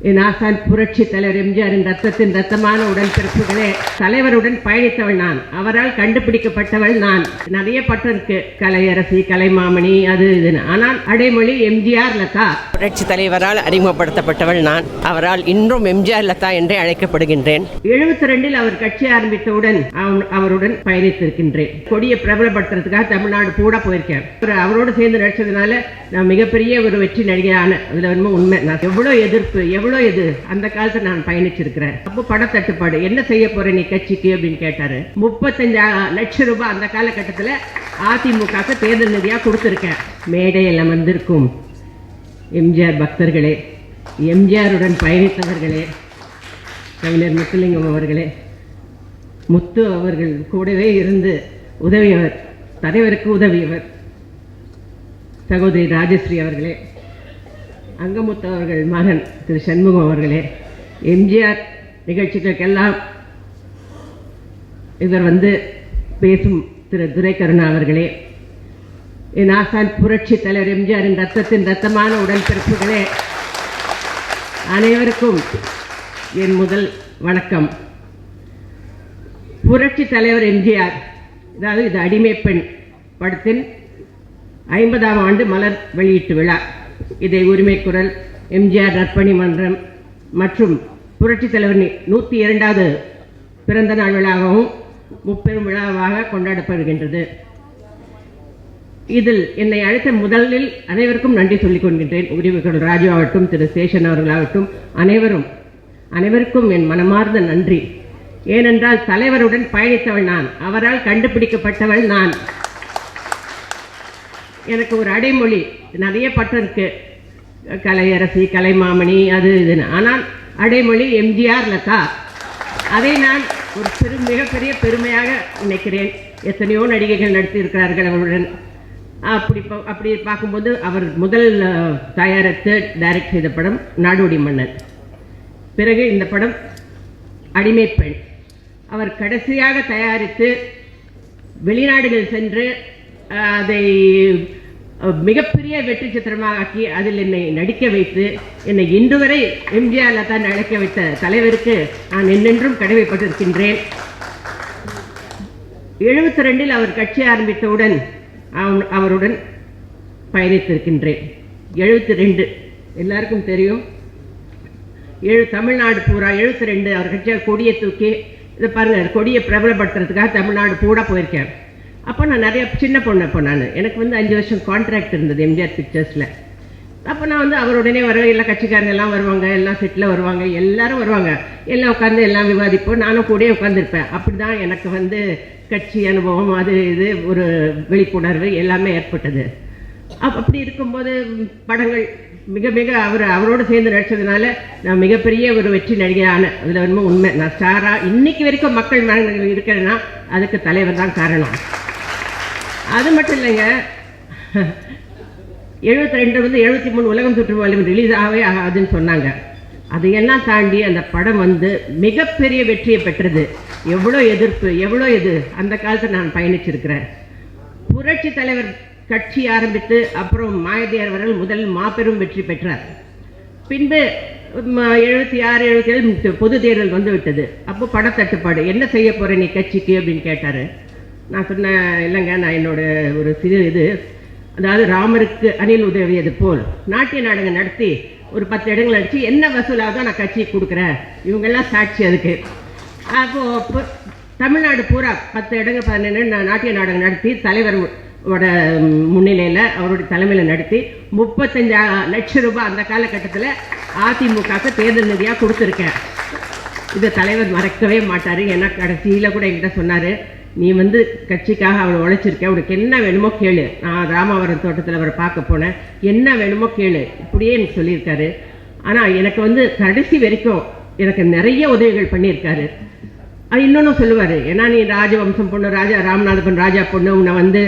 என் ஆசான் புரட்சி தலைவர் எம்ஜிஆரின் ரத்தத்தின் ரத்தமான உடன்பிறப்புகளே, தலைவருடன் பயணித்தவள் நான், அவரால் கண்டுபிடிக்கப்பட்டவள் நான். நிறைய பட்டம் இருக்கு, கலையரசி, கலைமாமணி, அது இதுன்னு. ஆனால் அடைமொழி எம்ஜிஆர் லதா. புரட்சி தலைவரால் அறிமுகப்படுத்தப்பட்டவள் நான், அவரால் இன்றும் எம்ஜிஆர் லதா என்றே அழைக்கப்படுகின்றேன். 72 அவர் கட்சி ஆரம்பித்தவுடன் அவருடன் பயணித்திருக்கின்றேன். கொடியை பிரபலப்படுத்துறதுக்காக தமிழ்நாடு கூட போயிருக்கேன். அவரோடு சேர்ந்து நடிச்சதுனால நான் மிகப்பெரிய ஒரு வெற்றி நடிகையான, அதுல உண்மை. நான் எவ்வளவு எதிர்ப்பு, எவ்வளவு இது, அந்த காலத்துல நான் பயணிச்சிருக்கிறேன். அப்போ பணத்தட்டுப்பாடு, என்ன செய்ய போற நீ கட்சிக்கு அப்படின்னு கேட்டாரு. 35 லட்சம் ரூபாய் அந்த காலகட்டத்தில் அதிமுக தேர்தல் நிதியா கொடுத்திருக்கேன். மேடையில் அமர்ந்திருக்கும் எம்ஜிஆர் பக்தர்களே, எம்ஜிஆருடன் பயணித்தவர்களே, கவிஞர் முத்துலிங்கம் அவர்களே, முத்து அவர்கள் கூடவே இருந்து உதவியவர், தலைவருக்கு உதவியவர் சகோதரி ராஜஸ்ரீ அவர்களே, அங்கமுத்து அவர்கள் மகன் திரு சண்முகம் அவர்களே, எம்ஜிஆர் நிகழ்ச்சிகளுக்கெல்லாம் இவர் பேசும் திரு துரைக்கருணா அவர்களே, என் ஆசான் புரட்சி தலைவர் எம்ஜிஆரின் ரத்தத்தின் ரத்தமான உடன்பிறப்புகளே, அனைவருக்கும் என் முதல் வணக்கம். புரட்சி தலைவர் எம்ஜிஆர், அதாவது இது அடிமை பெண் படத்தின் 50ஆம் ஆண்டு மலர் வெளியீட்டு விழா. இதை உரிமை குரல், எம்ஜிஆர் நற்பணி மன்றம் மற்றும் புரட்சி தலைவரின் 102வது பிறந்த நாள் விழாவும் முப்பெரும் விழாவாக கொண்டாடப்படுகின்றது. இதில் என்னை அழைத்த முதலில் அனைவருக்கும் நன்றி சொல்லிக் கொள்கின்றேன். உரிமை குரல் ராஜு ஆகட்டும், திரு சேஷன் அவர்களாகட்டும், அனைவருக்கும் என் மனமார்ந்த நன்றி. ஏனென்றால் தலைவருடன் பயணித்தவள் நான், அவரால் கண்டுபிடிக்கப்பட்டவள் நான். எனக்கு ஒரு அடைமொழி, நிறைய பட்டம் இருக்கு, கலையரசி, கலைமாமணி, அது இதுன்னு. ஆனால் அடைமொழி எம்ஜிஆர் லதா. அதை நான் ஒரு மிகப்பெரிய பெருமையாக நினைக்கிறேன். எத்தனையோ நடிகைகள் நடித்திருக்கிறார்கள் அவருடன். அப்படி பார்க்கும்போது அவர் முதல் தயாரித்து டைரக்ட் செய்த படம் நாடோடி மன்னர். பிறகு இந்த படம் அடிமை பெண். அவர் கடைசியாக தயாரித்து வெளிநாடுகள் சென்று அதை மிகப்பெரிய வெற்றி சித்திரமாக ஆக்கி அதில் என்னை நடிக்க வைத்து என்னை இன்று வரை எம்ஜிஆர் லதா அழைக்க வைத்த தலைவருக்கு நான் என்னென்றும் கடமைப்பட்டிருக்கின்றேன். 72 அவர் கட்சி ஆரம்பித்தவுடன் அவருடன் பயணித்திருக்கின்றேன். 72 எல்லாருக்கும் தெரியும். தமிழ்நாடு பூரா 72 அவர் கட்சியார் கொடியை தூக்கி, இதை பாருங்க, கொடியை பிரபலப்படுத்துறதுக்காக தமிழ்நாடு கூட போயிருக்கேன். அப்போ நான் நிறைய சின்ன பொண்ணு. அப்போ எனக்கு 5 வருஷம் கான்ட்ராக்ட் இருந்தது எம்ஜிஆர் பிக்சர்ஸில். அப்போ நான் அவருடனே வர, எல்லா கட்சிக்காரங்க எல்லாம் வருவாங்க, எல்லாம் செட்டில் வருவாங்க, எல்லாரும் வருவாங்க, எல்லாம் உட்காந்து எல்லாம் விவாதிப்போம். நானும் கூட உட்காந்துருப்பேன். அப்படி தான் எனக்கு கட்சி அனுபவம், அது இது ஒரு விழிப்புணர்வு எல்லாமே ஏற்பட்டது. அப்படி இருக்கும்போது படங்கள் மிக அவரோடு சேர்ந்து நடிச்சதுனால நான் மிகப்பெரிய ஒரு வெற்றி நடிகையான, அதில் உண்மை. நான் ஸ்டாரா இன்னைக்கு வரைக்கும் மக்கள் மனதில் இருக்கிறேன்னா அதுக்கு தலைவர் தான் காரணம். அது மட்டும் இல்லைங்க, 72 73 உலகம் சுற்றுவாலும் ரிலீஸ் ஆகாதுன்னு சொன்னாங்க. அதையெல்லாம் தாண்டி அந்த படம் மிகப்பெரிய வெற்றியை பெற்றது. எவ்வளோ எதிர்ப்பு, எவ்வளோ இது, அந்த காலத்தில் நான் பயணிச்சிருக்கிறேன். புரட்சி தலைவர் கட்சி ஆரம்பித்து அப்புறம் மாயதியார் அவர்கள் முதல் மாபெரும் வெற்றி பெற்றார். பின்பு 76 77 பொது தேர்தல் விட்டது. அப்போ பணத்தட்டுப்பாடு, என்ன செய்ய போற நீ கட்சிக்கு அப்படின்னு கேட்டாரு. நான் சொன்னேன், இல்லைங்க, நான் என்னோட ஒரு சிறு இது, அதாவது ராமருக்கு அணில் உதவியது போல் நாட்டிய நாடகம் நடத்தி ஒரு 10 இடங்கள் அடிச்சு என்ன வசூலாக நான் கட்சிக்கு கொடுக்குறேன், இவங்கெல்லாம் சாட்சி அதுக்கு. அப்போ தமிழ்நாடு பூரா 10 இடங்கள் 11 நாட்டிய நாடகம் நடத்தி தலைவரோட முன்னிலையில் அவருடைய தலைமையில் நடத்தி 35 லட்சம் ரூபாய் அந்த காலகட்டத்தில் அதிமுக தேர்தல் நிதியாக கொடுத்துருக்கேன். இதை தலைவர் மறக்கவே மாட்டார். ஏன்னா கடைசியில் கூட என்கிட்ட சொன்னார், நீ கட்சிக்காக அவளை உழைச்சிருக்க, உனக்கு என்ன வேணுமோ கேளு. நான் ராமாவரம் தோட்டத்தில் அவரை பார்க்க போனேன், என்ன வேணுமோ கேளு, இப்படியே எனக்கு சொல்லியிருக்காரு. ஆனால் எனக்கு கடைசி வரைக்கும் எனக்கு நிறைய உதவிகள் பண்ணியிருக்காரு. அது இன்னொன்று சொல்லுவார், ஏன்னா நீ ராஜவம்சம் பொண்ணு, ராமநாதபுரம் ராஜா பொண்ணு, உன்னை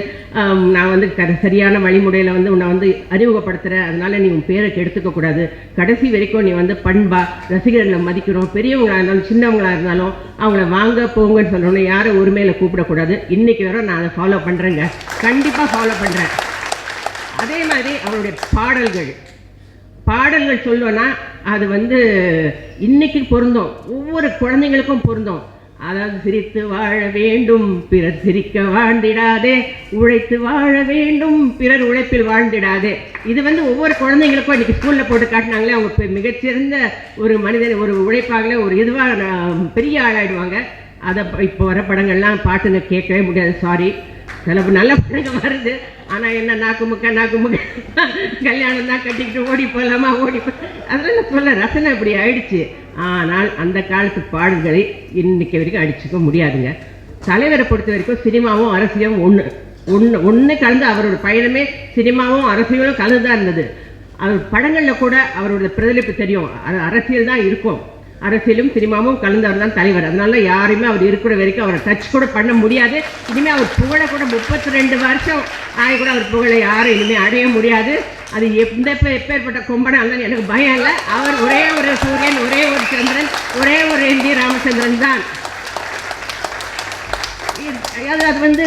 நான் சரியான வழிமுறையில் உன்னை அறிமுகப்படுத்துகிறேன், அதனால நீ உன் பேரை கெடுத்துக்க கூடாது. கடைசி வரைக்கும் நீ பண்பா ரசிகர்களை மதிக்கிறோம், பெரியவங்களாக இருந்தாலும் சின்னவங்களாக இருந்தாலும் அவங்கள வாங்க போங்கன்னு சொல்லணும், யாரும் உரிமையில் கூப்பிடக்கூடாது. இன்னைக்கு வரை நான் அதை ஃபாலோ பண்ணுறேங்க, கண்டிப்பாக ஃபாலோ பண்ணுறேன். அதே மாதிரி அவருடைய பாடல்கள் சொல்லுவேன்னா அது வந்து இன்னைக்கு பொருந்தும், ஒவ்வொரு குழந்தைங்களுக்கும் பொருந்தும். அதாவது சிரித்து வாழ வேண்டும் பிறர் சிரிக்க வாழ்ந்திடாதே, உழைத்து வாழ வேண்டும் பிறர் உழைப்பில் வாழ்ந்திடாதே. இது வந்து ஒவ்வொரு குழந்தைங்களுக்கும் இன்றைக்கி ஸ்கூலில் போட்டு காட்டினாங்களே, அவங்க மிகச்சிறந்த ஒரு மனிதன், ஒரு உழைப்பாகல ஒரு இதுவாக பெரிய ஆளாயிடுவாங்க. அதை இப்போ வர படங்கள்லாம் பாட்டுங்க கேட்கவே முடியாது. சாரி, சில நல்ல படங்க வருது, ஆனால் என்ன நாக்கு முக்க கல்யாணம் தான் கட்டிக்கிட்டு ஓடி போகலாமா அதெல்லாம் நான் சொல்ல ரசனை இப்படி ஆயிடுச்சு. ஆனால் அந்த காலத்து பாடல்களை இன்னைக்கு வரைக்கும் அடிச்சுக்க முடியாதுங்க. தலைவரை பொறுத்த வரைக்கும் சினிமாவும் அரசியலும் ஒன்று கலந்து, அவரோட பயணமே சினிமாவும் அரசியலும் கலந்து தான் இருந்தது. அவர் படங்களில் கூட அவரோட பிரதிபலிப்பு தெரியும். அது அரசியல் தான் இருக்கும், அரசியலும் சினிமாவும் கலந்தவர் தான் தலைவர். அதனால யாருமே அவர் இருக்கிற வரைக்கும் அவரை டச் கூட பண்ண முடியாது. இனிமேல் அவர் புகழை கூட 32 வருஷம் ஆகி கூட அவர் புகழை யாரும் இனிமேல் அடைய முடியாது. அது எப்பேற்பட்ட கொம்பனை அல்லன்னு எனக்கு பயம் இல்லை. அவர் ஒரே ஒரு சூரியன், ஒரே ஒரு சந்திரன், ஒரே ஒரு என்.டி. ராமச்சந்திரன் தான். அது வந்து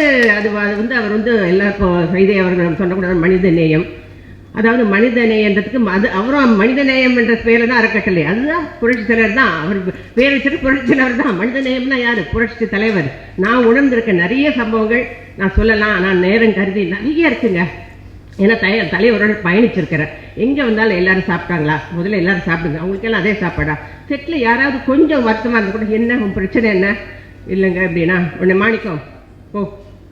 அவர் வந்து எல்லாருக்கும் செய்தி அவர்கள் சொல்லக்கூடாது மனித நேயம். அதாவது மனித நேயன்றதுக்கு அது அவரும் மனித நேயம் என்ற பேரில் தான் அறக்கட்டளை. அதுதான் புரட்சி தலைவர் தான், அவர் பேர் வச்சுட்டு புரட்சி தலைவர் தான். மனித நேயம்னா யார்? புரட்சி தலைவர். நான் உணர்ந்திருக்க நிறைய சம்பவங்கள் நான் சொல்லலாம், நான் நேரம் கருதி நிறைய இருக்குங்க. ஏன்னா தலைவரோட பயணிச்சிருக்கிறேன். எங்கே வந்தாலும் எல்லாரும் சாப்பிட்டாங்களா? முதல்ல எல்லாரும் சாப்பிடுங்க, அவங்களுக்கெல்லாம் அதே சாப்பாடா? செட்டில் யாராவது கொஞ்சம் வருத்தமாக இருந்தால் கூட என்ன உன் பிரச்சனை என்ன? இல்லைங்க அப்படின்னா உன்னை மாணிக்கம்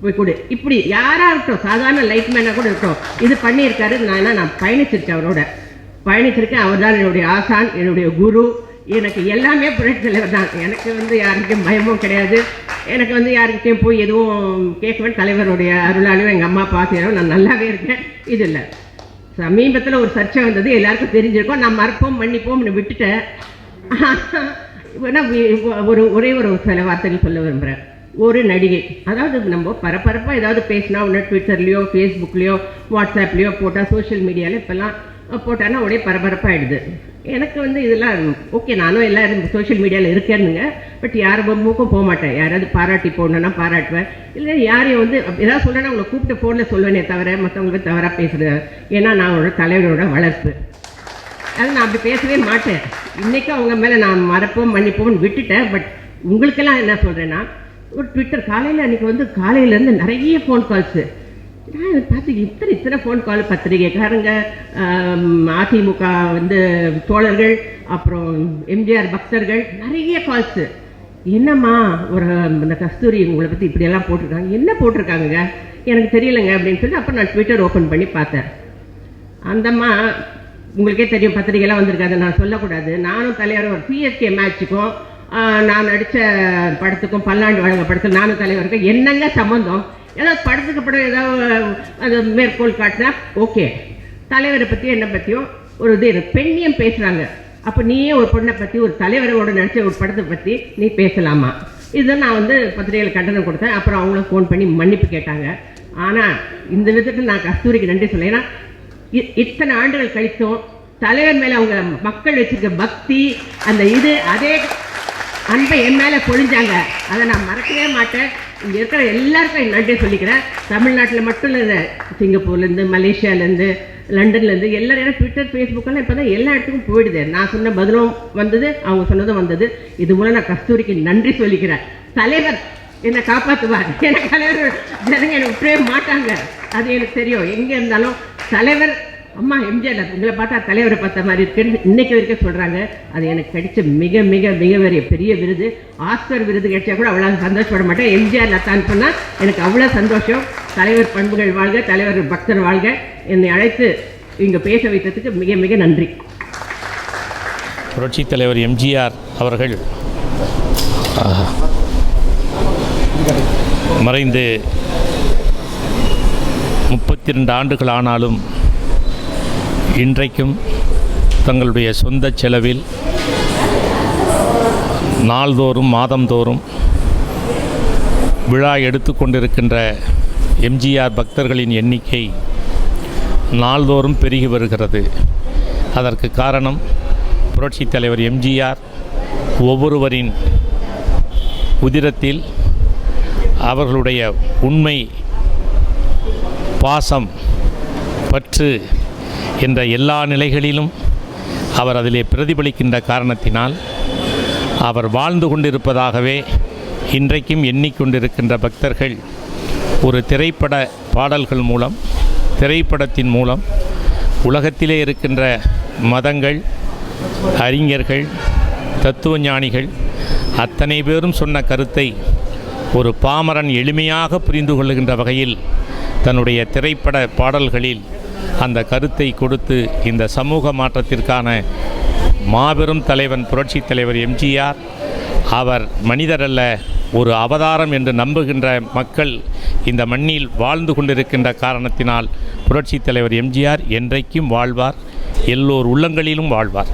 போய் கொடு, இப்படி யாராக இருக்கட்டும், சாதாரண லைட் மேனாக கூட இருக்கட்டும், இது பண்ணியிருக்காரு. நான் பயணிச்சிருக்கேன், அவரோட பயணிச்சிருக்கேன். அவர் தான் என்னுடைய ஆசான், என்னுடைய குரு. எனக்கு எல்லாமே புரட்சி தலைவர் தான். எனக்கு வந்து யாருக்கிட்டையும் பயமும் கிடையாது. எனக்கு வந்து யாருக்கிட்டையும் போய் எதுவும் கேட்குவேன். தலைவருடைய அருளாலையும் எங்கள் அம்மா பாத்திரம் நான் நல்லாவே இருக்கேன். இது இல்லை, சமீபத்தில் ஒரு சர்ச்சை வந்தது, எல்லாருக்கும் தெரிஞ்சிருக்கோம். நான் மறப்போம் மன்னிப்போம்னு விட்டுட்டேன். ஒரே ஒரு சில வார்த்தைகள் சொல்ல விரும்புகிறேன். ஒரு நடிகை, அதாவது நம்ம பரபரப்பாக ஏதாவது பேசினா ஒன்று ட்விட்டர்லேயோ ஃபேஸ்புக்லேயோ வாட்ஸ்அப்லேயோ போட்டால், சோஷியல் மீடியாவில் இப்போல்லாம் போட்டான்னா உடனே பரபரப்பாகிடுது. எனக்கு வந்து இதெல்லாம் ஓகே, நானும் எல்லோரும் சோஷியல் மீடியாவில் இருக்கேனுங்க. பட் யார் மூக்கும் போக மாட்டேன். யாராவது பாராட்டி போடணுன்னா பாராட்டுவேன், இல்லை யாரையும் வந்து ஏதாவது சொல்லணும்னா உங்களை கூப்பிட்டு ஃபோனில் சொல்லுவேனே தவிர மற்றவங்களுக்கு தவறாக பேசுகிறேன். ஏன்னா நான் அவரோட தலைவரோட வளர்ப்பு, அது நான் அப்படி பேசவே மாட்டேன். இன்றைக்கும் அவங்க மேலே நான் மறப்போம் மன்னிப்போம்னு விட்டுட்டேன். பட் உங்களுக்கெல்லாம் என்ன சொல்கிறேன்னா, ஒரு ட்விட்டர் காலையில் அன்றைக்கி வந்து காலையிலேருந்து நிறைய ஃபோன் கால்ஸு. நான் பார்த்து இத்தனை ஃபோன் கால், பத்திரிகைக்காரங்க, அதிமுக வந்து தோழர்கள், அப்புறம் எம்ஜிஆர் பக்தர்கள், நிறைய கால்ஸு. என்னம்மா ஒரு இந்த கஸ்தூரி உங்களை பற்றி இப்படியெல்லாம் போட்டிருக்காங்க, என்ன போட்டிருக்காங்க எனக்கு தெரியலைங்க அப்படின்னு சொல்லி அப்புறம் நான் ட்விட்டர் ஓப்பன் பண்ணி பார்த்தேன். அந்தம்மா உங்களுக்கே தெரியும், பத்திரிகைலாம் வந்திருக்காது, நான் சொல்லக்கூடாது. நானும் தலைவர் சிஎஸ்கே மேட்சுக்கும் நான் நடித்த படத்துக்கும் பல்லாண்டு வழங்க படத்தில் நானும் தலைவருக்கும் என்னங்க சம்மந்தம்? ஏதாவது படத்துக்கு படம் ஏதாவது அது மேற்கோள் காட்டினா ஓகே, தலைவரை பற்றி என்னை பற்றியும் ஒரு இது பெண்ணியம் பேசுகிறாங்க. அப்போ நீயே ஒரு பொண்ணை பற்றி, ஒரு தலைவரோட நடித்த ஒரு படத்தை பற்றி நீ பேசலாமா? இதுதான் நான் வந்து பத்திரிகையில் கண்டனம் கொடுத்தேன். அப்புறம் அவங்களும் ஃபோன் பண்ணி மன்னிப்பு கேட்டாங்க. ஆனால் இந்த விதத்தில் நான் கஸ்தூரிக்கு நன்றி சொல்ல. ஏன்னா இத்தனை ஆண்டுகள் கழித்தும் தலைவர் மேலே அவங்க மக்கள் வச்சிருக்க பக்தி, அந்த இது அதே அன்பை என் மேலே பொழிஞ்சாங்க. அதை நான் மறக்கவே மாட்டேன். இங்கே இருக்கிற எல்லாருக்கும் நன்றி சொல்லிக்கிறேன். தமிழ்நாட்டில் மட்டும் இல்லை, சிங்கப்பூர்லேருந்து, மலேசியாவிலேருந்து, லண்டன்லேருந்து எல்லாரும் ட்விட்டர் ஃபேஸ்புக்கெல்லாம் இப்போ தான் எல்லா இடத்துக்கும் போயிடுது. நான் சொன்ன பதிலும் வந்தது, அவங்க சொன்னதும் வந்தது. இது மூலம் நான் கஸ்தூரிக்கு நன்றி சொல்லிக்கிறேன். தலைவர் என்னை காப்பாற்றுவார். எனக்கு தலைவர் ஜனங்க என்னை விட்டுவே மாட்டாங்க, அது எனக்கு தெரியும். எங்கே இருந்தாலும் தலைவர் அம்மா எம்ஜிஆர் உங்களை பார்த்தா தலைவரை பார்த்த மாதிரி இருக்குன்னு இன்னைக்கு வரைக்கும் சொல்கிறாங்க. அது எனக்கு கிடைச்ச மிக மிக மிக பெரிய விருது. ஆஸ்கர் விருது கிடைச்சா கூட அவ்வளோ சந்தோஷப்பட மாட்டேன். எம்ஜிஆர் லத்தான்னு சொன்னால் எனக்கு அவ்வளோ சந்தோஷம். தலைவர் பண்புகள் வாழ்க, தலைவர் பக்தர் வாழ்க. என்னை அழைத்து இங்கே பேச வைத்ததுக்கு மிக மிக நன்றி. புரட்சித் தலைவர் எம்ஜிஆர் அவர்கள் மறைந்து 32 ஆண்டுகள் ஆனாலும் இன்றைக்கும் தங்களுடைய சொந்த செலவில் நாள்தோறும் மாதந்தோறும் விழா எடுத்து கொண்டிருக்கின்ற எம்ஜிஆர் பக்தர்களின் எண்ணிக்கை நாள்தோறும் பெருகி வருகிறது. அதற்கு காரணம் புரட்சித் தலைவர் எம்ஜிஆர் ஒவ்வொருவரின் உதிரத்தில் அவர்களுடைய உண்மை, பாசம், பற்று என்ற எல்லா நிலைகளிலும் அவர் அதிலே பிரதிபலிக்கின்ற காரணத்தினால் அவர் வாழ்ந்து கொண்டிருப்பதாகவே இன்றைக்கும் எண்ணிக்கொண்டிருக்கின்ற பக்தர்கள் ஒரு திரைப்பட பாடல்கள் மூலம், திரைப்படத்தின் மூலம் உலகத்திலே இருக்கின்ற மதங்கள், அறிஞர்கள், தத்துவ ஞானிகள் அத்தனை பேரும் சொன்ன கருத்தை ஒரு பாமரன் எளிமையாக புரிந்து கொள்ளுகின்ற வகையில் தன்னுடைய திரைப்பட பாடல்களில் அந்த கருத்தை கொடுத்து இந்த சமூக மாற்றத்திற்கான மாபெரும் தலைவன், புரட்சித் தலைவர் எம்ஜிஆர் அவர் மனிதரல்ல, ஒரு அவதாரம் என்று நம்புகின்ற மக்கள் இந்த மண்ணில் வாழ்ந்து கொண்டிருக்கின்ற காரணத்தினால் புரட்சித் தலைவர் எம்ஜிஆர் என்றைக்கும் வாழ்வார், எல்லோர் உள்ளங்களிலும் வாழ்வார்.